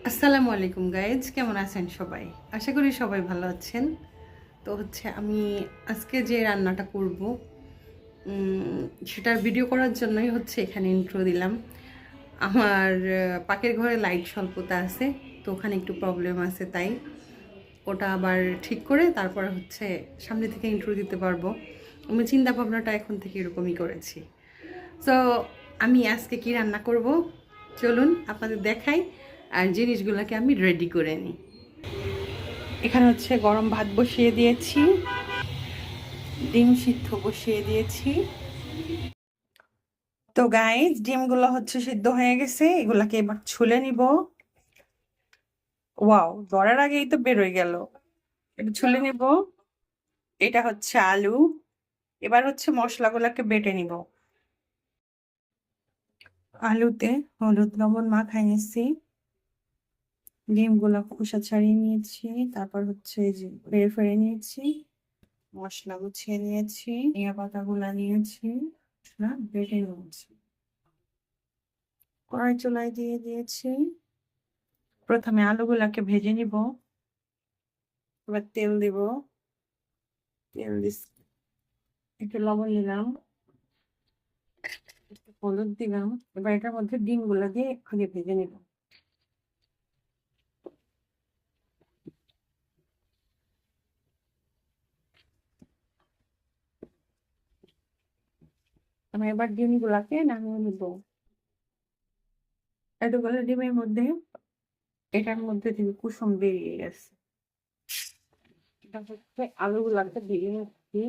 আসসালামু আলাইকুম গাইজ, কেমন আছেন সবাই? আশা করি সবাই ভালো আছেন। তো আমি আজকে যে রান্নাটা করব সেটার ভিডিও করার জন্যই এখানে ইন্ট্রো দিলাম। আমার পাকের ঘরে লাইট স্বল্পতা আছে, তো ওখানে একটু প্রবলেম আছে, তাই ওটা আবার ঠিক করে তারপরে সামনে থেকে ইন্ট্রো দিতে পারবো। আমি চিন্তা ভাবনাটা এখন থেকে এরকমই করেছি। তো আমি আজকে কি রান্না করব চলুন আপনাদের দেখাই, আর জিনিসগুলোকে আমি রেডি করে নিই। এখানে গরম ভাত বসিয়ে দিয়েছি, ডিম সিদ্ধ বসিয়ে দিয়েছি। তো গাইস, ডিমগুলো সিদ্ধ হয়ে গেছে, এগুলাকে এবার ছুলে নিব। ওয়াও, ধরার আগেই তো বেরোয় গেল। এটা ছুলে নিব। এটা আলু। এবার মশলাগুলোকে বেটে নিব। আলুতে হলুদ লবণ মাখাই নিয়েছি, ডিমগুলো খোসা ছাড়িয়ে নিয়েছি, তারপর এই যে ফেড়ে ফেড়ে নিয়েছি, মশলা গুছিয়ে নিয়েছি, ধনিয়া পাতা গুলা নিয়েছি, মশলা বেটে নিয়েছি, কড়াই চুলায় দিয়ে দিয়েছি। প্রথমে আলুগুলাকে ভেজে নিব, এবার তেল দিব, তেল দিস, একটু লবণ দিলাম, একটু হলুদ দিলাম। এবার এটার মধ্যে ডিমগুলা দিয়ে আগে ভেজে নিব। আমি এবার ডিমগুলাকে নামিয়ে নিব। এতগুলো ডিমের মধ্যে এটার মধ্যে থেকে কুসুম বেরিয়ে গেছে। এটা আলুগুলাকে ভেজে নিচ্ছি।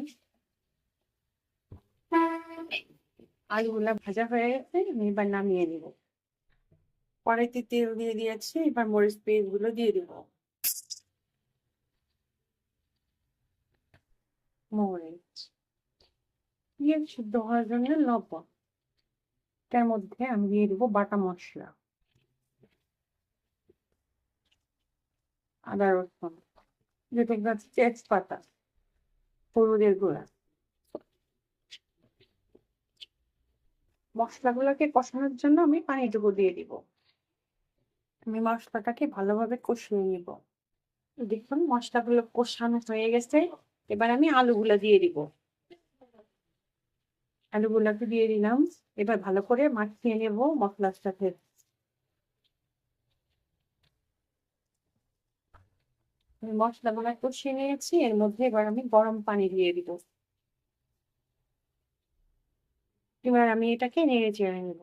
আলুগুলা ভাজা হয়ে গেছে, আমি এবার নামিয়ে নিব। কড়াইতে তেল দিয়ে দিয়েছি, এবার মরিচ পেস্ট গুলো দিয়ে দিব। মরিচ দিয়ে সিদ্ধ হওয়ার জন্য লবণ। তার মধ্যে আমি দিয়ে দিব বাটা মশলা, আদা রসুন, যেটা তেজপাতা, হলুদের গুঁড়া। মশলাগুলোকে কষানোর জন্য আমি পানিটুকু দিয়ে দিব। আমি মশলাটাকে ভালোভাবে কষিয়ে নিব। দেখুন মশলাগুলো কষানো হয়ে গেছে, এবার আমি আলুগুলা দিয়ে দিব। আলুগুলাকে দিয়ে দিলাম, এবার ভালো করে মাখিয়ে নেব মশলার সাথে। মশলাগুলো কষিয়ে নিয়েছি, এর মধ্যে এবার আমি গরম পানি দিয়ে দিব। এবার আমি এটাকে নেড়ে চেড়ে নেব।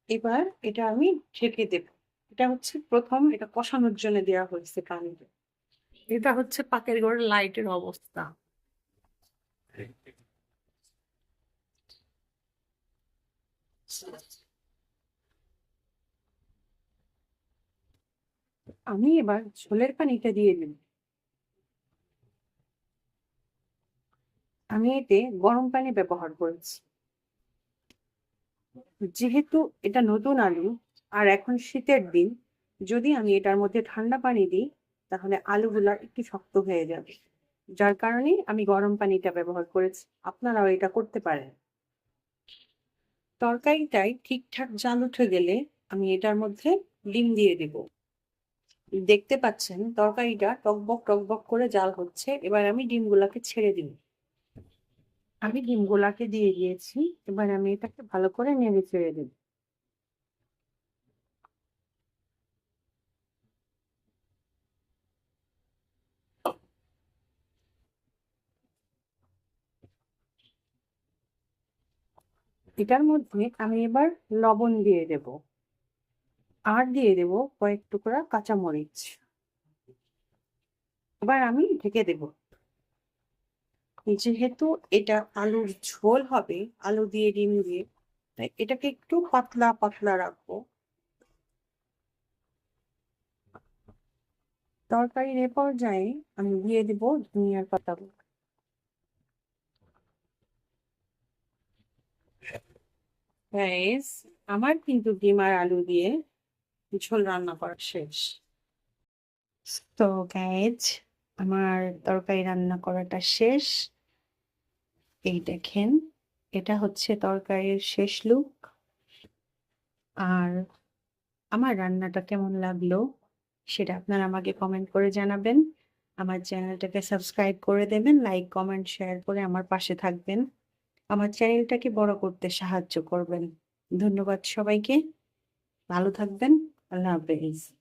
এবার এটা আমি ঢেকে দেব। এটা প্রথম, এটা কষানোর জন্য দেওয়া হয়েছে পানি। এটা পাকের ঘরের লাইটের অবস্থা। আমি এবার ঝোলের পানিটা দিয়ে দিই। আমি এতে গরম পানি ব্যবহার করেছি, যেহেতু এটা নতুন আলু আর এখন শীতের দিন। যদি আমি এটার মধ্যে ঠান্ডা পানি দিই তাহলে আলুগুলা একটু শক্ত হয়ে যাবে, যার কারণে আমি গরম পানিটা ব্যবহার করেছি। আপনারাও এটা করতে পারেন। তরকারিটাই ঠিকঠাক জাল উঠে গেলে আমি এটার মধ্যে ডিম দিয়ে দেব। দেখতে পাচ্ছেন তরকারিটা টকবক টকবক করে জাল হচ্ছে। এবার আমি ডিমগুলাকে ছেড়ে দিব। আমি ডিমগুলাকে দিয়ে দিয়েছি, এবার আমি এটাকে ভালো করে নেড়ে ছেড়ে দেব। এটার মধ্যে আমি এবার লবণ দিয়ে দেব, আর দিয়ে দেব কয়েক টুকরা কাঁচামরিচ। এবার আমি ঢেকে দেব। যেহেতু এটা আলুর ঝোল হবে, আলু দিয়ে ডিম দিয়ে, তাই এটাকে একটু পাতলা পাতলা রাখবো। তরকারির এ পর্যায়ে আমি দিয়ে দেব ধনিয়ার পাতা। গাইস, আমার কিন্তু ডিম আর আলু দিয়ে ঝোল রান্না করা শেষ। তো গাইজ, আমার তরকারি রান্না করাটা শেষ। এই দেখেন, এটা তরকারির শেষ লুক। আর আমার রান্নাটা কেমন লাগলো সেটা আপনারা আমাকে কমেন্ট করে জানাবেন। আমার চ্যানেলটাকে সাবস্ক্রাইব করে দেবেন, লাইক, কমেন্ট, শেয়ার করে আমার পাশে থাকবেন। আমার চ্যানেলটাকে বড় করতে সাহায্য করবেন। ধন্যবাদ সবাইকে। ভালো থাকবেন। আল্লাহ হাফেজ।